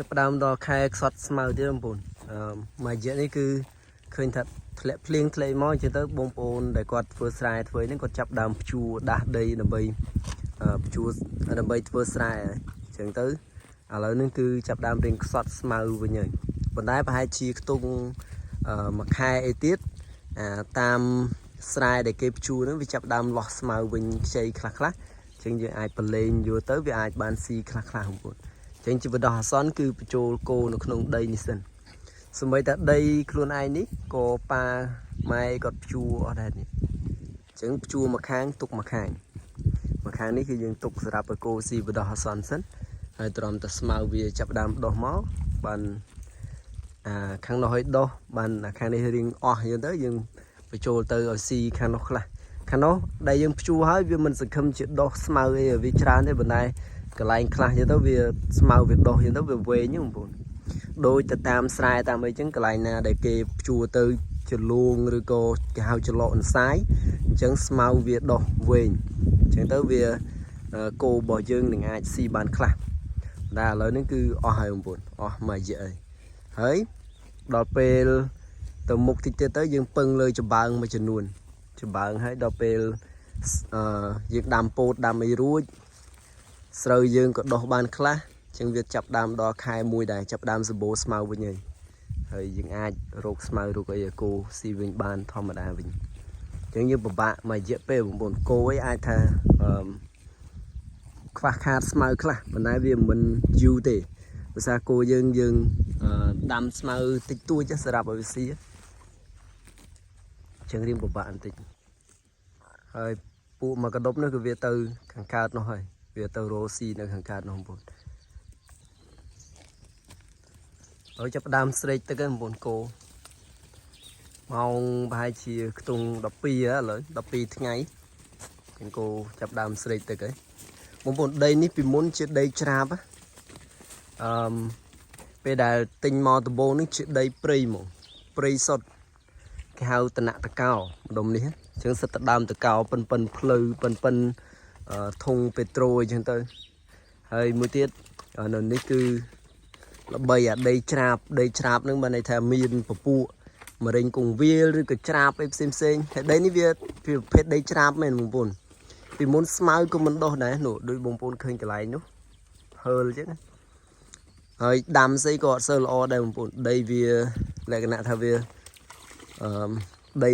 ចាប់ផ្ដើមដល់ខែខ្សត់ស្មៅទៀតបងប្អូនមួយរយៈនេះគឺឃើញថាធ្លាក់ភ្លៀងធ្លាក់មកអញ្ចឹងទៅបងប្អូនដែលគាត់ធ្វើស្រែធ្វើនេះគាត់ចាប់ដើមភ្ជួរដាស់ដីដើម្បីភ្ជួរដើម្បីធ្វើស្រែអញ្ចឹងទៅឥឡូវនេះគឺចាប់ដើមរៀងខ្សត់ស្មៅវិញហើយប៉ុន្តែប្រហែលជាខ្ទង់មួយខែអីទៀតតាមស្រែដែលគេភ្ជួរហ្នឹងវាចាប់ដើមលាស់ស្មៅវិញខ្ចីខ្លះៗអញ្ចឹងយើងអាចប្រឡែងយកទៅវាអាចបានស៊ីខ្លះៗបងប្អូនចឹងជាបដោះអាសន្នគឺបញ្ចូលគោនៅក្នុងដីនេះសិនសម្បីតែដីខ្លួនឯងនេះក៏ប៉ាម៉ែគាត់ភ្ជួរអត់ដែរនេះចឹងភ្ជួរមួយខាងទុកមួយខាងនេះគឺយើងទុកសម្រាប់ឲ្យគោស៊ីបដោះអាសន្នសិនហើយត្រឹមតែស្មៅវាចាប់ដើមដុះមកបានខាងនោះឲ្យដុះបានខាងនេះរៀងអស់យើងទៅយើងបញ្ចូលទៅឲ្យស៊ីខាងនោះខ្លះខាងនោះដែលយើងភ្ជួរហើយវាមិនសង្ឃឹមជាដុះស្មៅអីវាច្រើនទេប៉ុន្តែកន្លែងខ្លះទៅវាស្មៅវាដុះទៅវាវែងបងប្អូនដោយទៅតាមស្រែតាមអីចឹងកន្លែងណាដែលគេភ្ជួរទៅចលួងឬក៏គេហៅចលក់អន្សាយអញ្ចឹងស្មៅវាដុះវែងអញ្ចឹងទៅវាគោរបស់យើងនឹងអាចស៊ីបានខ្លះតែឥឡូវនេះគឺអស់ហើយបងប្អូនអស់មួយរយៈហើយដល់ពេលទៅមុខតិចទៀតទៅយើងពឹងលើចំបើងមួយចំនួនចំបើងហើយដល់ពេលយើងដាំពោតដាំអីរួចស្រូវយើងក៏ដុះបានខ្លះចឹងវាចាប់ដើមដល់ខែមួយដែរចាប់ដើមសម្បូរស្មៅវិញហើយយើងអាចរកស្មៅរកអីឲ្យគោស៊ីវិញបានធម្មតាវិញចឹងយើងពិបាកមួយរយៈពេលបងប្អូនគោឯងអាចថាខ្វះខាតស្មៅខ្លះប៉ុន្តែវាមិនយូរទេភាសាគោយើងដាំស្មៅតិចតួចសម្រាប់ឲ្យវាស៊ីចឹងរៀងពិបាកបន្តិចហើយពួកមកកដប់នោះគឺវាទៅខាងកើតនោះហើយវាទៅរោស៊ីនៅខាងកើតនោះបងប្អូនហើយចាប់ដើមស្រេកទឹកហ្នឹងបងប្អូនគោម៉ោងប្រហែលជាខ្ទង់12ឥឡូវ12ថ្ងៃគោចាប់ដើមស្រេកទឹកហើយបងប្អូនដីនេះពីមុនជាដីច្រាបពេលដែលទិញមកដំបូងនេះជាដីព្រៃហ្មងព្រៃសុទ្ធគេហៅតំណាក់តកោម្ដុំនេះអញ្ចឹងសិតតែដើមតកោប៉ិនផ្លូវប៉ិនធុងពេត្រូអញ្ចឹងទៅហើយមួយទៀតនៅនេះគឺល្បីអាដីច្រាបហ្នឹងបានន័យថាមានពពួកមរេងគង្វាលឬក៏ច្រាបអីផ្សេងហើយដីនេះវាប្រភេទដីច្រាបមែនបងប្អូនពីមុនស្មៅក៏មិនដុះដែរនោះដូចបងប្អូនឃើញកន្លែងនោះហើលអញ្ចឹងហើយដាំស្អីក៏អត់សូវល្អដែរបងប្អូនដីវាលក្ខណៈថាវាដី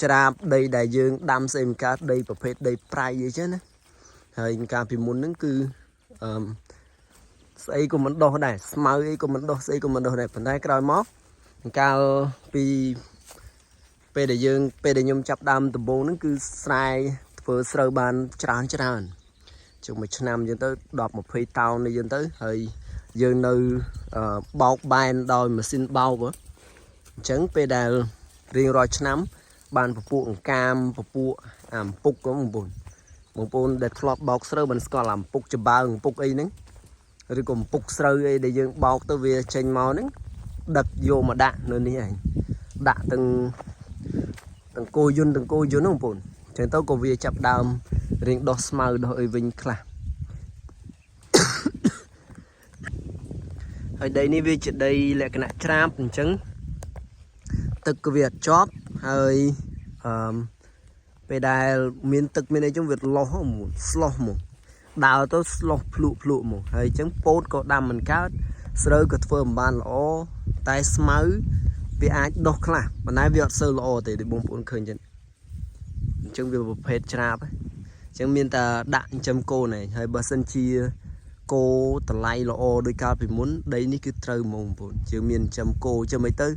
ច្រាបដីដែលយើងដាំស្អីមិនកើតដីប្រភេទដីប្រៃអីចឹងណាហើយកាលពីមុនហ្នឹងគឺស្អីក៏មិនដុះដែរស្មៅអីក៏មិនដុះស្អីក៏មិនដុះដែរប៉ុន្តែក្រោយមកកាលពីពេលដែលខ្ញុំចាប់ដើមដំបូងហ្នឹងគឺស្រែធ្វើស្រូវបានច្រើនជុំមួយឆ្នាំអញ្ចឹងទៅ10 20តោនអីចឹងទៅហើយយើងនៅបោកបែនដោយម៉ាស៊ីនបោកអញ្ចឹងពេលដែលរៀងរាល់ឆ្នាំបានពពួកអង្កាមពពួកអំពុកបងប្អូនដែលធ្លាប់បោកស្រូវបានស្គាល់អំពុកចំបើងអំពុកអីហ្នឹងឬក៏អំពុកស្រូវអីដែលយើងបោកទៅវាចេញមកហ្នឹងដឹកយកមកដាក់នៅនេះឯងដាក់ទាំងគោយន្តហ្នឹងបងប្អូនអញ្ចឹងទៅក៏វាចាប់ដើមរៀងដោះស្មៅដោះអីវិញខ្លះហើយដីនេះវាជាដីលក្ខណៈច្រាបអញ្ចឹងទឹកក៏វាអត់ជាប់ហើយពេលដែលមានទឹកមានអីចឹងវាលោះស្លោះមកដើរទៅស្លោះភ្លក់មកហើយអញ្ចឹងពោតក៏ដាំមិនកើតស្រូវក៏ធ្វើមិនបានល្អតែស្មៅវាអាចដុះខ្លះប៉ុន្តែវាអត់សូវល្អទេដូចបងប្អូនឃើញចឹងអញ្ចឹងវាប្រភេទច្រាបអញ្ចឹងមានតែដាក់ចិញ្ចឹមគោnàyហើយបើសិនជាគោតម្លៃល្អដោយកាលពីមុនដីនេះគឺត្រូវហ្មងបងប្អូនយើងមានចិញ្ចឹមគោចឹងមិនទៅ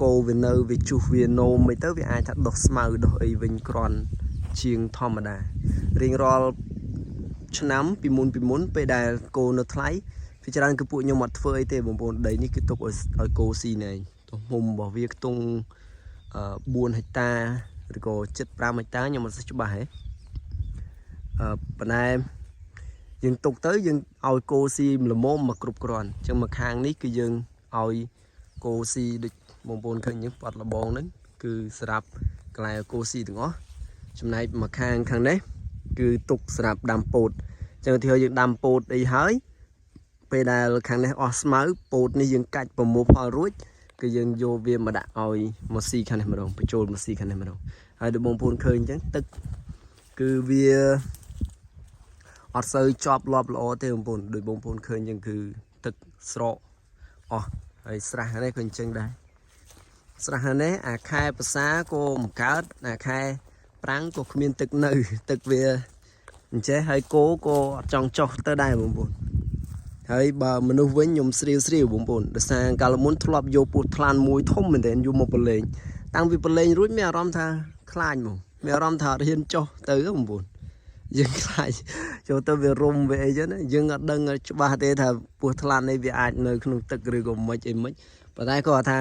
គោវានៅវាជុះវានោមមិនទៅវាអាចថាដុះស្មៅដុះអីវិញគ្រាន់ជាងធម្មតារៀងរាល់ឆ្នាំពីមុនពេលដែលគោនៅថ្លៃវាច្រើនគឺពួកខ្ញុំអត់ធ្វើអីទេបងប្អូនដីនេះគឺទុកឲ្យគោស៊ីណែទំហំរបស់វាខ្ទង់4 ហិកតាឬក៏7-5 ហិកតាខ្ញុំអត់ច្បាស់ហ៎ប៉ុន្តែយើងទុកទៅយើងឲ្យគោស៊ីល្មមមកគ្រប់គ្រាន់អញ្ចឹងមកខាងនេះគឺយើងឲ្យគោស៊ីដូចបងប្អូនឃើញយើងប៉ាត់លបងហ្នឹងគឺសម្រាប់កន្លែងគោស៊ីទាំងអស់ចំណែកមកខាងនេះគឺទុកសម្រាប់ដាំពោតអញ្ចឹងទីយើងដាំពោតអីហើយ ពេលដែលខាងនេះអស់ស្មៅពោតនេះយើងកាច់ប្រមូលផលរួចគឺយើងយកវាមកដាក់ឲ្យមកស៊ីខាងនេះម្ដងបញ្ចូលមកស៊ីខាងនេះម្ដងហើយដូចបងប្អូនឃើញអញ្ចឹងទឹកគឺវាអត់សូវជាប់លាប់ល្អទេបងប្អូនដូចបងប្អូនឃើញអញ្ចឹងគឺទឹកស្រកអស់ហើយស្រះនេះក៏អញ្ចឹងដែរស្រះនេះអាខែភាសាក៏មិនកើតអាខែប្រាំងក៏គ្មានទឹកនៅទឹកវាអញ្ចេះហើយគោក៏អត់ចង់ចុះទៅដែរបងប្អូនហើយបើមនុស្សវិញខ្ញុំស្រាវបងប្អូនដោយសារកាលមុនធ្លាប់យកពូថ្លានមួយធំមែនទែនយកមកប្រឡែងតាំងពីប្រឡែងរួចមានអារម្មណ៍ថាខ្លាចហ្មងមានអារម្មណ៍ថាហ៊ានចុះទៅបងប្អូនយើងខ្លាចចូលទៅវារុំវាអីចឹងណាយើងអត់ដឹងច្បាស់ទេថាពស់ថ្លាននេះវាអាចនៅក្នុងទឹកឬក៏មិនអីមិនប៉ុន្តែគាត់ថា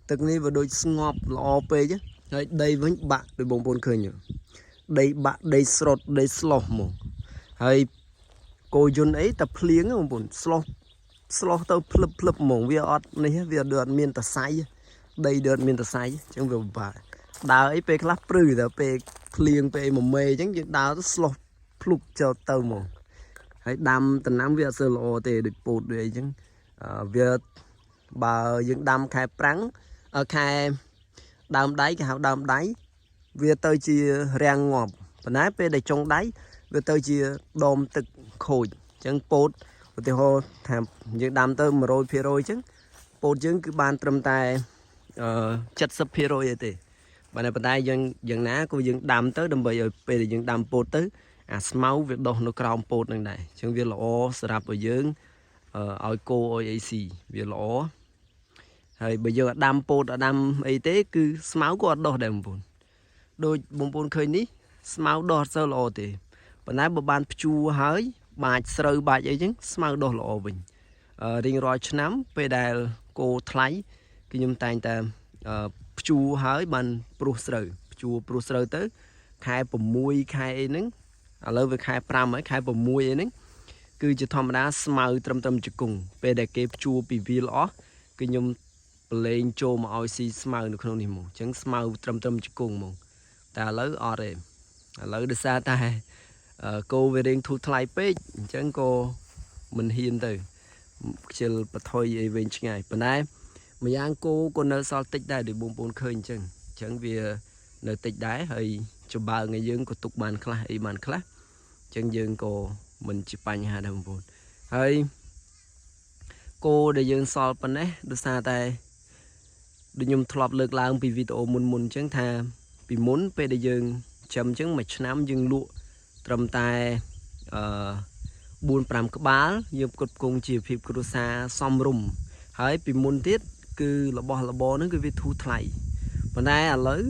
ទឹកនេះវាដូចស្ងប់ល្អពេកហើយដីវិញបាក់ដូចបងប្អូនឃើញដីបាក់ដីស្រុតដីស្លោះហ្មងហើយគោយន្តអីតែភ្លៀងបងប្អូនស្លោះទៅភ្លឹបហ្មងវាអត់នេះវាអត់មានតសៃដីអត់មានតសៃអញ្ចឹងវាពិបាកដើរអីពេលខ្លះព្រឺតែពេលភ្លៀងពេលមួយមេអញ្ចឹងយើងដើរទៅស្លោះភ្លុកចូលទៅហ្មងហើយដាំដំណាំវាអត់សូវល្អទេដូចពោតដូចអីអញ្ចឹងវាបើយើងដាំខែប្រាំងខែដើមដៃគេហៅដើមដៃវាទៅជារាំងងាប់ប៉ុន្តែពេលដែលចុងដៃវាទៅជាដុំទឹកខូចអញ្ចឹងពោតឧទាហរណ៍ថាយើងដាំទៅ 100% អញ្ចឹងពោតយើងគឺបានត្រឹមតែ70% ឯទេប៉ុន្តែយើងណាក៏យើងដាំទៅដើម្បីឲ្យពេលដែលយើងដាំពោតទៅអាស្មៅវាដុះនៅក្រោមពោតនឹងដែរអញ្ចឹងវាល្អសម្រាប់ឲ្យយើងឲ្យគោឲ្យអីស៊ីវាល្អហើយបើយើងដាំពោតដាំអីទេគឺស្មៅក៏អត់ដុះដែរបងប្អូនដូចបងប្អូនឃើញនេះស្មៅដុះអត់សូវល្អទេប៉ុន្តែបើបានភ្ជួរហើយបាច់ស្រូវបាច់អីចឹងស្មៅដុះល្អវិញរៀងរាល់ឆ្នាំពេលដែលគោថ្លៃគឺខ្ញុំតែងតែភ្ជួរហើយបានព្រុសស្រូវភ្ជួរព្រុសស្រូវទៅខែ6ខែអីហ្នឹងឥឡូវវាខែ5ហើយខែ6អីហ្នឹងគឺជាធម្មតាស្មៅត្រឹមជង្គង់ពេលដែលគេភ្ជួរពីវាលអស់គឺខ្ញុំប្រឡែងចូលមកឲ្យស៊ីស្មៅនៅក្នុងនេះហ្មងអញ្ចឹងស្មៅត្រឹមជង្គង់ហ្មងតែឥឡូវអត់ទេឥឡូវដោយសារតែគោវារៀងធូរថ្លៃពេកអញ្ចឹងក៏មិនហ៊ានទៅខ្ជិលបថុយអីវិញឆ្ងាយប៉ុន្តែម្យ៉ាងគោក៏នៅសល់តិចដែរដូចបងប្អូនឃើញអញ្ចឹងវានៅតិចដែរហើយចំបើងឲ្យយើងក៏ទុកបានខ្លះអីបានខ្លះអញ្ចឹងយើងក៏មិនជាបញ្ហាដែរបងប្អូនហើយគោដែលយើងសល់ប៉ុណ្ណេះដោយសារតែដូចខ្ញុំធ្លាប់លើកឡើងពីវីដេអូមុនអញ្ចឹងថាពីមុនពេលដែលយើងចាំអញ្ចឹងមួយឆ្នាំយើងលក់ត្រឹមតែ4-5 ក្បាលយើងផ្គត់ផ្គង់ជីវភាពគ្រួសារសមរម្យហើយពីមុនទៀតគឺរបស់របរហ្នឹងគឺវាធូរថ្លៃប៉ុន្តែឥឡូវ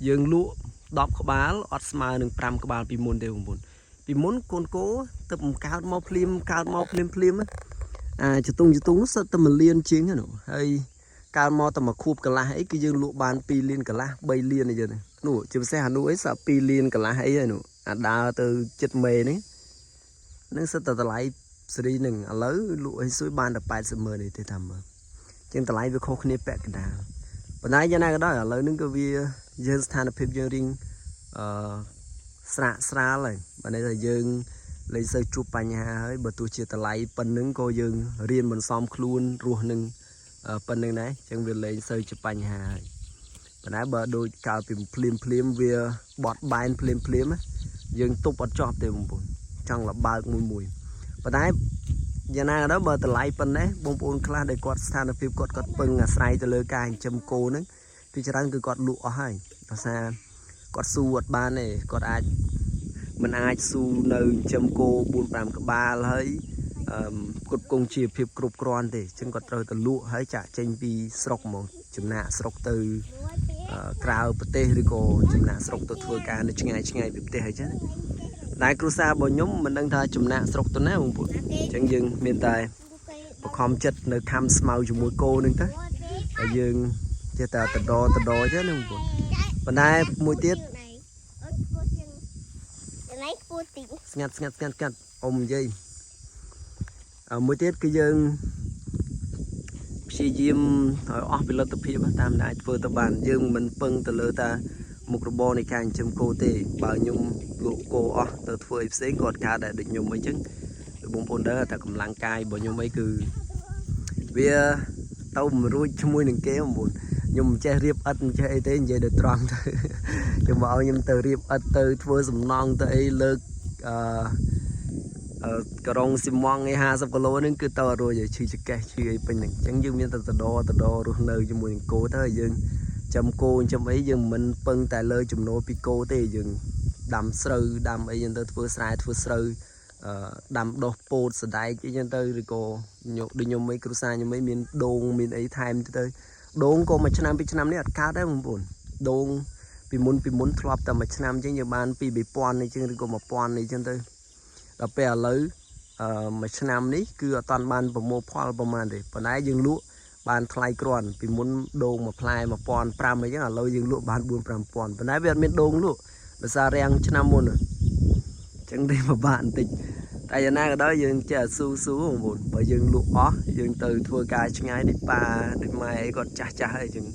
យើងលក់10 ក្បាលអត់ស្មើនឹង5 ក្បាលពីមុនទេបងប្អូនពីមុនកូនគោទៅបង្កើតមកភ្លាមចតុងសិតតែ1លានជាងហ្នឹងហើយកើតមកតែមួយខួបកន្លះអីគឺយើងលក់បាន2លានកន្លះ3លានអីចឹងនោះជាពិសេសអានោះអីសាក់2លានកន្លះអីហើយនោះអាដើរទៅចិត្តមេហ្នឹងសិតតែតម្លៃសេរីហ្នឹងឥឡូវលក់ឲ្យសួយបានតែ80,000ទេតាមមើលចឹងតម្លៃវាខុសគ្នាពាក់កណ្ដាលប៉ុន្តែយ៉ាងណាក៏ដោយឥឡូវហ្នឹងក៏វាយើងស្ថានភាពយើងរៀងស្រាលហើយបើនេះថាយើងលែងសូវជួបបញ្ហាហើយបើទោះជាតម្លៃប៉ុណ្្នឹងក៏យើងរៀនមិនសមខ្លួនរស់នឹងប៉ុណ្្នឹងដែរអញ្ចឹងវាលែងសូវជាបញ្ហាហើយប៉ុន្តែបើដូចកាលពីភ្លាមវាបត់បែនភ្លាមយើងទប់អត់ចប់ទេបងប្អូនចង់លបើកមួយប៉ុន្តែយ៉ាងណាក៏ដោយបើតម្លៃប៉ុណ្ណេះបងប្អូនខ្លះដែលគាត់ស្ថានភាពគាត់ពឹងអាស្រ័យទៅលើការចិញ្ចឹមគោហ្នឹងពីច្រើនគឺគាត់លក់អស់ហើយដោយសារគាត់ស៊ូអត់បានទេគាត់មិនអាចស៊ូនៅចិញ្ចឹមគោ 4-5 ក្បាលហើយគ្រប់គងជីវភាពគ្រប់គ្រាន់ទេអញ្ចឹងគាត់ត្រូវទៅលក់ហើយចាក់ចេញពីស្រុកហ្មងចំណាក់ស្រុកទៅក្រៅប្រទេសឬក៏ចំណាក់ស្រុកទៅធ្វើការនៅឆ្ងាយពីប្រទេសអញ្ចឹងតែគ្រួសាររបស់ខ្ញុំមិនដឹងថាចំណាក់ស្រុកទៅណាបងប្អូនអញ្ចឹងយើងមានតែបខំចិត្តនៅខំស្មៅជាមួយគោនឹងទៅហើយយើងចេះតែតដចឹងណាបងប្អូនប៉ុន្តែមួយទៀតស្ងាត់អ៊ំនិយាយមួយទៀតគឺយើងព្យាយាមឲ្យអស់ពីលទ្ធភាពតាមដែលធ្វើទៅបានយើងមិនពឹងទៅលើតាមុខរបរនៃការចិញ្ចឹមគោទេបើខ្ញុំលក់គោអស់ទៅធ្វើអីផ្សេងគាត់កើតដែរដូចខ្ញុំអីចឹង bông bồn đó ta cầm lăng cai bởi nhưng mấy cứ bia tao mà ruồi cho môi đừng kéo buồn nhưng che riệp ắt che ấy thế vậy được tròn thôi nhưng mà nhưng từ riệp ắt từ thua sầm non tới lực cái rong xi măng ấy 50 kg nên cứ to rồi vậy chui cái chui ấy bên này chẳng dưng miếng tao đo rồi nơi cho môi cố tới dưng chấm cô chấm ấy dưng mình phân tại lời chấm nô pico thế dưng đầm sừ đầm ấy dân tới thua sừ đầm đo pột sợi đai chứ dân tới rồi cô nhục đi nhung mấy cruza nhung mấy miền đông miền ấy time tới đông cô mà năm này cao đấy không buồn đông bị muốn thọp tầm mà năm chứ như ban bị pon này chứ cô mà pon này chân tới là bè lấy mà năm ní cứ toàn ban vào mua pol vào màn để còn nãy dừng lúa ban thay còn bị muốn đông mà play mà pon pram ấy chứ là lâu dừng lúa ban buôn pram pon còn nãy bây giờ miền đông lúa là xa reng năm môn rồi chẳng đi mà bạn tịch tại giờ nay ở đó dừng chờ su không buồn bởi dừng lụa ó dừng từ thua cài chừng ai đi ba đi mai còn cha hay chừng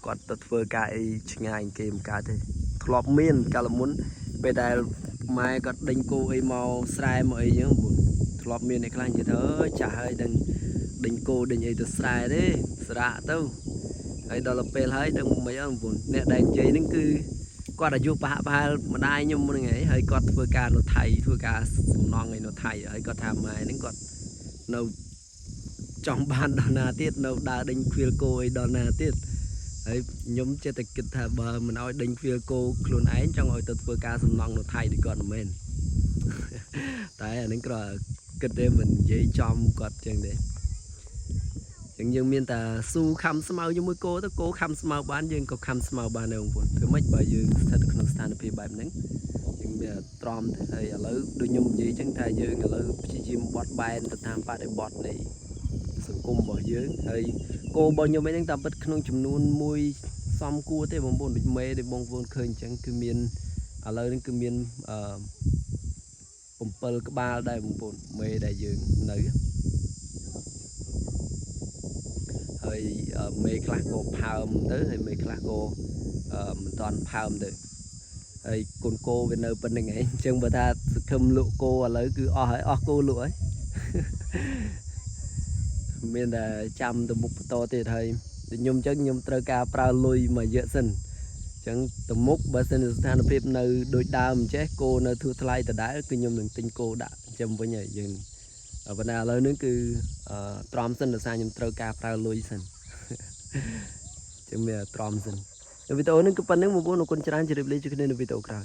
còn từ thua cài chừng ai kìm cả thì lọp miên cả là muốn về đây mai còn đánh cô ấy màu sai mọi gì không buồn lọp miên này khai như thế chả hay đánh cô đánh ấy từ sai đấy sạ đâu ấy đó là pe hơi đừng mấy ông buồn nè đánh chơi nó cứ qua là vô ba mà đai nhưng mà ngày hơi có thưa ca nó thầy thưa ca non này nó thầy ấy có tham mai nó còn nấu trong ban đòn na tiết nấu đa đánh khuya cô ấy đòn na tiết ấy nhóm chơi tịch kịch thà bờ mình nói đánh khuya cô luôn ấy trong ngồi từ thưa ca non nó thầy thì còn mình tại nên có kịch để mình dễ trong quạt chân đấy nhưng miền ta su khăm smau như mỗi cô khăm smau bán nhưng có khăm smau bán này không thứ mấy bài dương thật không stand up bài nắng nhưng bây giờ trom thì lấy đôi nhung gì chẳng thay dương lấy chỉ bọt bài ta tham gia để bọt này sự cùng bỏ dương thì cô bao nhiêu mấy những tập bất không chùm luôn mùi xóm cua thế bông bồn được mê để bông vốn khơi chẳng cứ miền lấy đến cứ miền bông pơ cái ba đây bông bồn mê đại dương nữ hơi mê class cô palm tới hay mê class cô mình toàn palm được hay con cô bên nơi bên này chân bà ta thâm lụa cô lấy cứ hỏi cô lụa ấy mình là chăm từ một to thì thầy nhung chắc nhung trơ ca pra lui mà dễ sinh chẳng từ mốc bà sinh than phép nơi đôi đam chết cô nơi thua thay từ đá cứ nhung đừng tin cô đã chăm với nhà dừng ở bên nào lớn nữa cứ trom sinh là sao nhung trơ ca pra lui sinh chứ mình trom sinh video nó cứ phần nước một buồn nó còn chán chỉ được lấy cho nên video cài